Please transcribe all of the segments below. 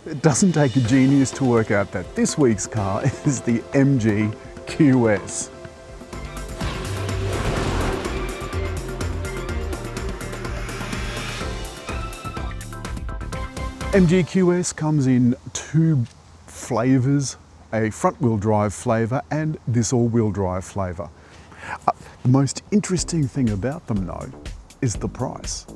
It doesn't take a genius to work out that this week's car is the MG QS. MG QS comes in two flavours, a front-wheel drive flavour and this all-wheel drive flavour. The most interesting thing about them though is the price.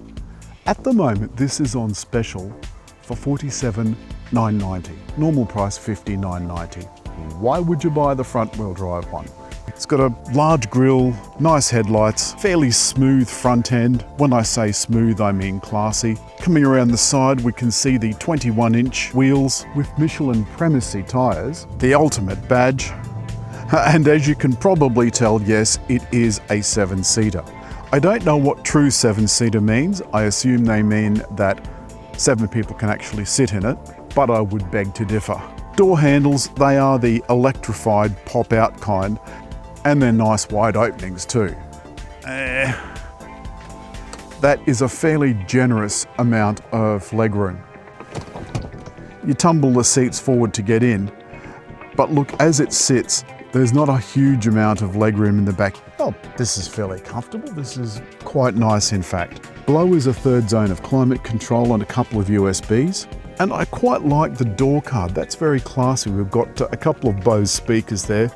At the moment this is on special for $47,990. Normal price $59.90. Why would you buy the front-wheel drive one? It's got a large grille, nice headlights, fairly smooth front end. When I say smooth, I mean classy. Coming around the side, we can see the 21-inch wheels with Michelin Primacy tyres, the ultimate badge. And as you can probably tell, yes, it is a 7-seater. I don't know what true 7-seater means. I assume they mean that 7 people can actually sit in it, but I would beg to differ. Door handles, they are the electrified pop-out kind, and they're nice wide openings too. That is a fairly generous amount of legroom. You tumble the seats forward to get in, but look, as it sits, there's not a huge amount of legroom in the back. Oh, this is fairly comfortable. This is quite nice, in fact. Below is a third zone of climate control and a couple of USBs. And I quite like the door card. That's very classy. We've got a couple of Bose speakers there.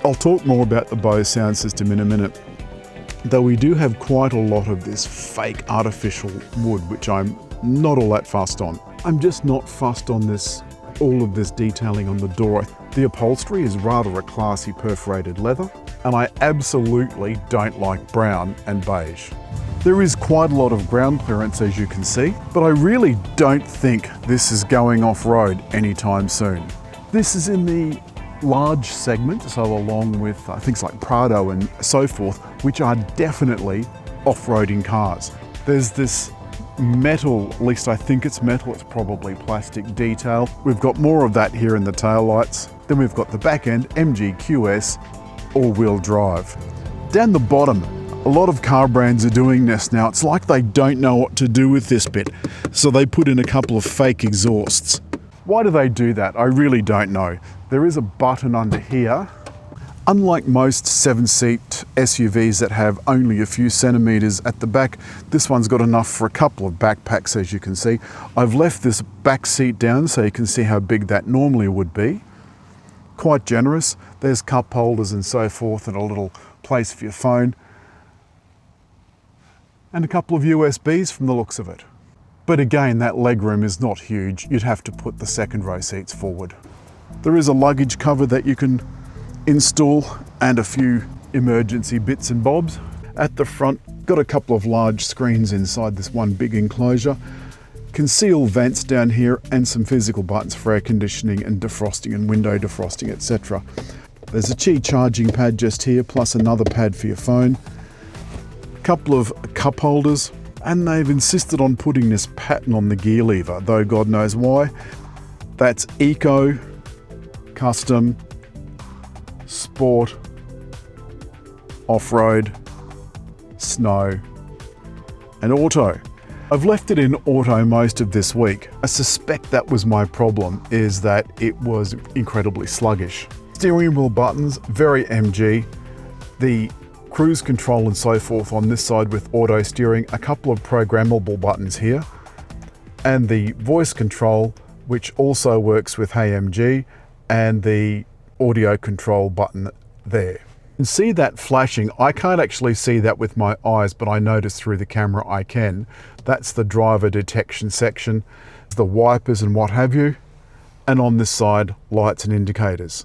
I'll talk more about the Bose sound system in a minute. Though we do have quite a lot of this fake artificial wood, which I'm not all that fussed on. I'm just not fussed on all of this detailing on the door. The upholstery is rather a classy perforated leather, and I absolutely don't like brown and beige. There is quite a lot of ground clearance, as you can see, but I really don't think this is going off-road anytime soon. This is in the large segment, so along with things like Prado and so forth, which are definitely off-roading cars. There's this metal, at least I think it's metal, it's probably plastic detail. We've got more of that here in the taillights. Then we've got the back end, MG QS all-wheel drive. Down the bottom, a lot of car brands are doing this now. It's like they don't know what to do with this bit, so they put in a couple of fake exhausts. Why do they do that? I really don't know. There is a button under here. Unlike most 7-seat SUVs that have only a few centimeters at the back, this one's got enough for a couple of backpacks, as you can see. I've left this back seat down so you can see how big that normally would be. Quite generous. There's cup holders and so forth, and a little place for your phone. And a couple of USBs from the looks of it. But again, that legroom is not huge. You'd have to put the second row seats forward. There is a luggage cover that you can install and a few emergency bits and bobs. At the front, got a couple of large screens inside this one big enclosure. Conceal vents down here and some physical buttons for air conditioning and defrosting and window defrosting, etc. There's a Qi charging pad just here, plus another pad for your phone. A couple of cup holders, and they've insisted on putting this pattern on the gear lever, though God knows why. That's Eco, Custom, Sport, Off-Road, Snow, and Auto. I've left it in Auto most of this week. I suspect that was my problem, is that it was incredibly sluggish. Steering wheel buttons, very MG. The cruise control and so forth on this side with auto steering, a couple of programmable buttons here, and the voice control, which also works with Hey MG, and the audio control button there. You can see that flashing. I can't actually see that with my eyes, but I notice through the camera I can. That's the driver detection section, the wipers and what have you, and on this side, lights and indicators.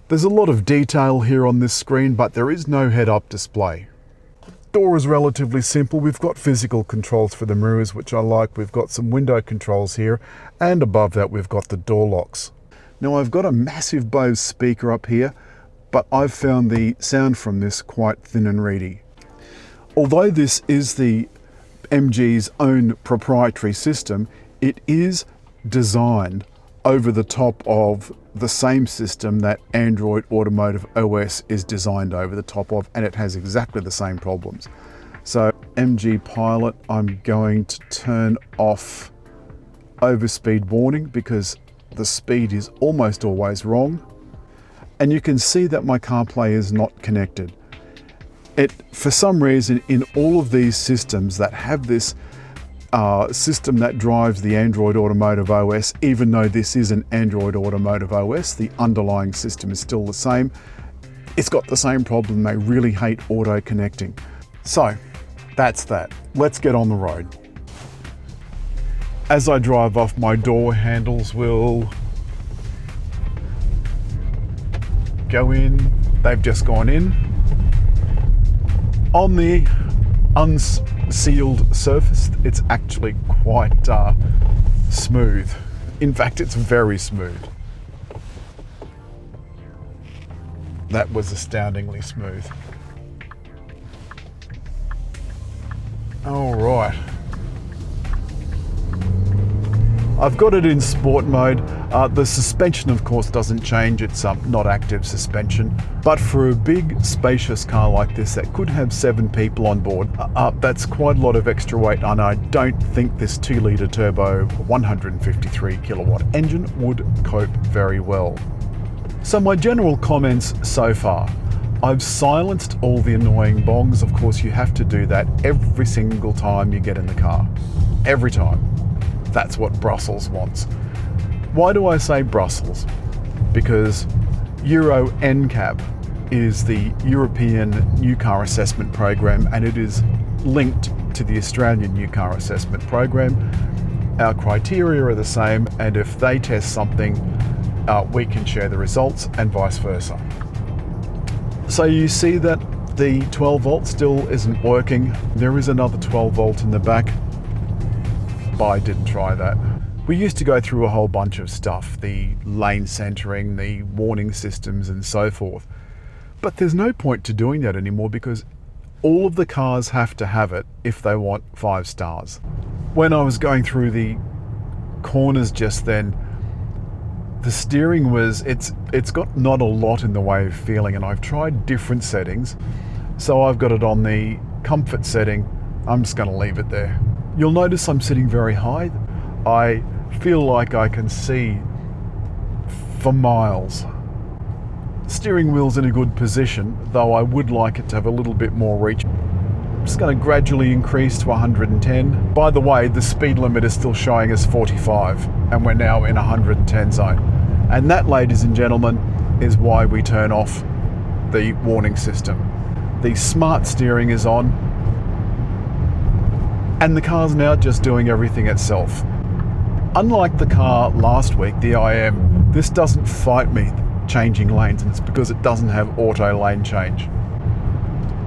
There's a lot of detail here on this screen, but there is no head-up display. Door is relatively simple. We've got physical controls for the mirrors, which I like. We've got some window controls here, and above that we've got the door locks. Now I've got a massive Bose speaker up here, but I've found the sound from this quite thin and reedy. Although this is the MG's own proprietary system, it is designed over the top of the same system that Android Automotive OS is designed over the top of, and it has exactly the same problems. So MG Pilot, I'm going to turn off overspeed warning because the speed is almost always wrong. And you can see that my CarPlay is not connected. For some reason, in all of these systems that have this system that drives the Android Automotive OS, even though this is an Android Automotive OS, the underlying system is still the same. It's got the same problem. They really hate auto connecting. So that's that. Let's get on the road. As I drive off, my door handles will go in. They've just gone in. On the unsealed surface, it's actually quite smooth. In fact, it's very smooth. That was astoundingly smooth. All right. I've got it in sport mode. The suspension, of course, doesn't change. It's not active suspension. But for a big, spacious car like this that could have 7 people on board, that's quite a lot of extra weight, and I don't think this 2-litre turbo 153 kilowatt engine would cope very well. So my general comments so far. I've silenced all the annoying bongs. Of course, you have to do that every single time you get in the car. Every time. That's what Brussels wants. Why do I say Brussels? Because Euro NCAP is the European New Car Assessment Program, and it is linked to the Australian New Car Assessment Program. Our criteria are the same, and if they test something, we can share the results and vice versa. So you see that the 12 volt still isn't working. There is another 12 volt in the back. I didn't try that. We used to go through a whole bunch of stuff, the lane centering, the warning systems and so forth. But there's no point to doing that anymore because all of the cars have to have it if they want 5 stars. When I was going through the corners just then, the steering it's got not a lot in the way of feeling, and I've tried different settings. So I've got it on the comfort setting. I'm just going to leave it there. You'll notice I'm sitting very high. I feel like I can see for miles. Steering wheel's in a good position, though I would like it to have a little bit more reach. I'm just going to gradually increase to 110. By the way, the speed limit is still showing as 45, and we're now in 110 zone. And that, ladies and gentlemen, is why we turn off the warning system. The smart steering is on, and the car's now just doing everything itself. Unlike the car last week, the IM, this doesn't fight me changing lanes, and it's because it doesn't have auto lane change.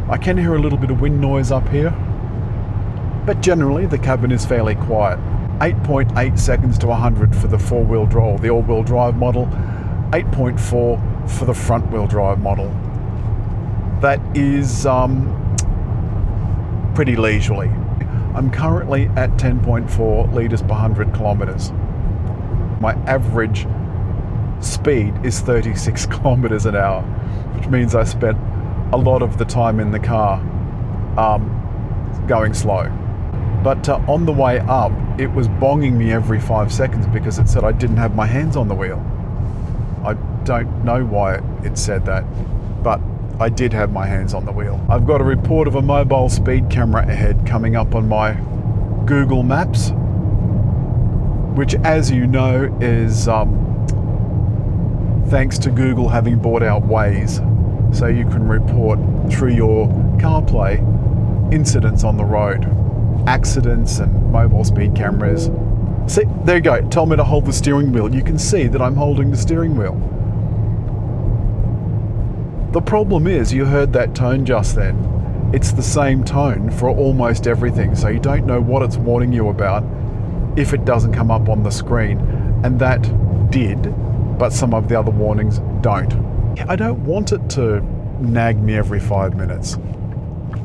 I can hear a little bit of wind noise up here, but generally the cabin is fairly quiet. 8.8 seconds to 100 for the four-wheel drive, the all-wheel drive model, 8.4 for the front-wheel drive model. That is pretty leisurely. I'm currently at 10.4 litres per 100 kilometres. My average speed is 36 kilometres an hour, which means I spent a lot of the time in the car going slow. But on the way up, it was bonging me every 5 seconds because it said I didn't have my hands on the wheel. I don't know why it said that, but I did have my hands on the wheel. I've got a report of a mobile speed camera ahead coming up on my Google Maps, which, as you know, is thanks to Google having bought out Waze, so you can report through your CarPlay incidents on the road, accidents and mobile speed cameras. See, there you go. Tell me to hold the steering wheel. You can see that I'm holding the steering wheel. The problem is, you heard that tone just then. It's the same tone for almost everything, so you don't know what it's warning you about if it doesn't come up on the screen. And that did, but some of the other warnings don't. I don't want it to nag me every 5 minutes.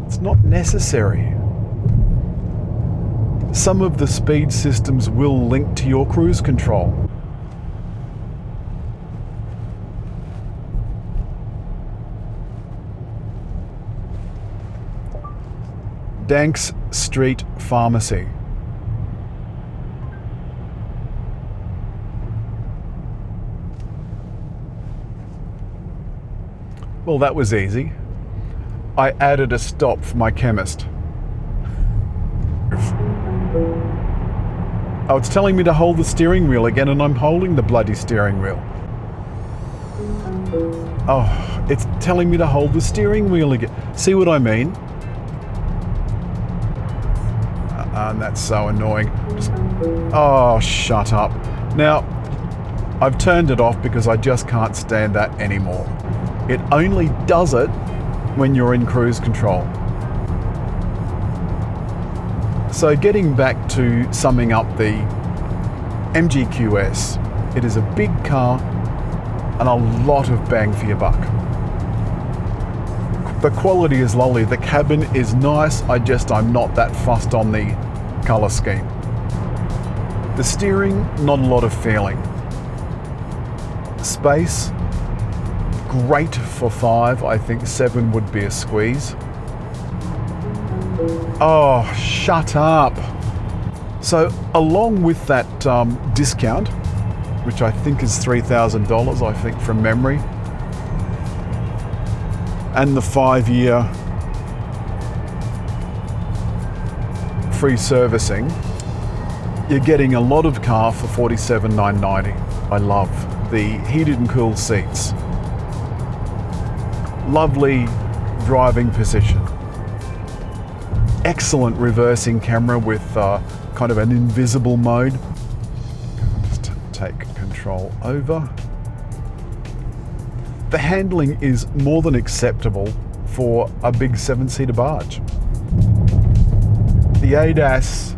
It's not necessary. Some of the speed systems will link to your cruise control. Danks Street Pharmacy. Well, that was easy. I added a stop for my chemist. Oh, it's telling me to hold the steering wheel again, and I'm holding the bloody steering wheel. Oh, it's telling me to hold the steering wheel again. See what I mean? And that's so annoying. Oh, shut up. Now, I've turned it off because I just can't stand that anymore. It only does it when you're in cruise control. So getting back to summing up the MG QS, it is a big car and a lot of bang for your buck. The quality is lovely, the cabin is nice, I'm not that fussed on the colour scheme. The steering, not a lot of feeling. Space, great for 5, I think 7 would be a squeeze. Oh, shut up. So along with that discount, which I think is $3,000, I think from memory, and the 5-year free servicing, you're getting a lot of car for $47,990. I love the heated and cooled seats. Lovely driving position. Excellent reversing camera with kind of an invisible mode. Just take control over. The handling is more than acceptable for a big 7-seater barge. The ADAS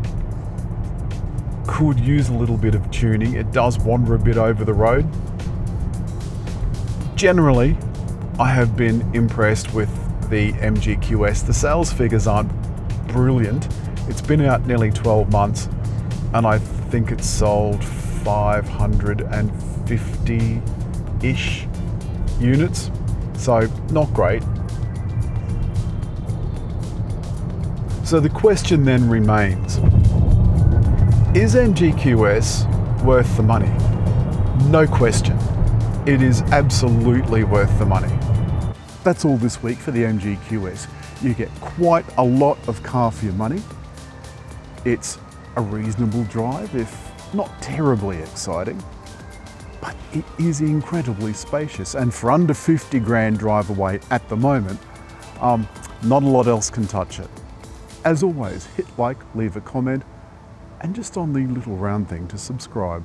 could use a little bit of tuning. It does wander a bit over the road. Generally, I have been impressed with the MG QS. The sales figures aren't brilliant. It's been out nearly 12 months and I think it's sold 550-ish units, so not great. So the question then remains, is MG QS worth the money? No question. It is absolutely worth the money. That's all this week for the MG QS. You get quite a lot of car for your money. It's a reasonable drive, if not terribly exciting, but it is incredibly spacious. And for under 50 grand drive away at the moment, not a lot else can touch it. As always, hit like, leave a comment, and just on the little round thing to subscribe.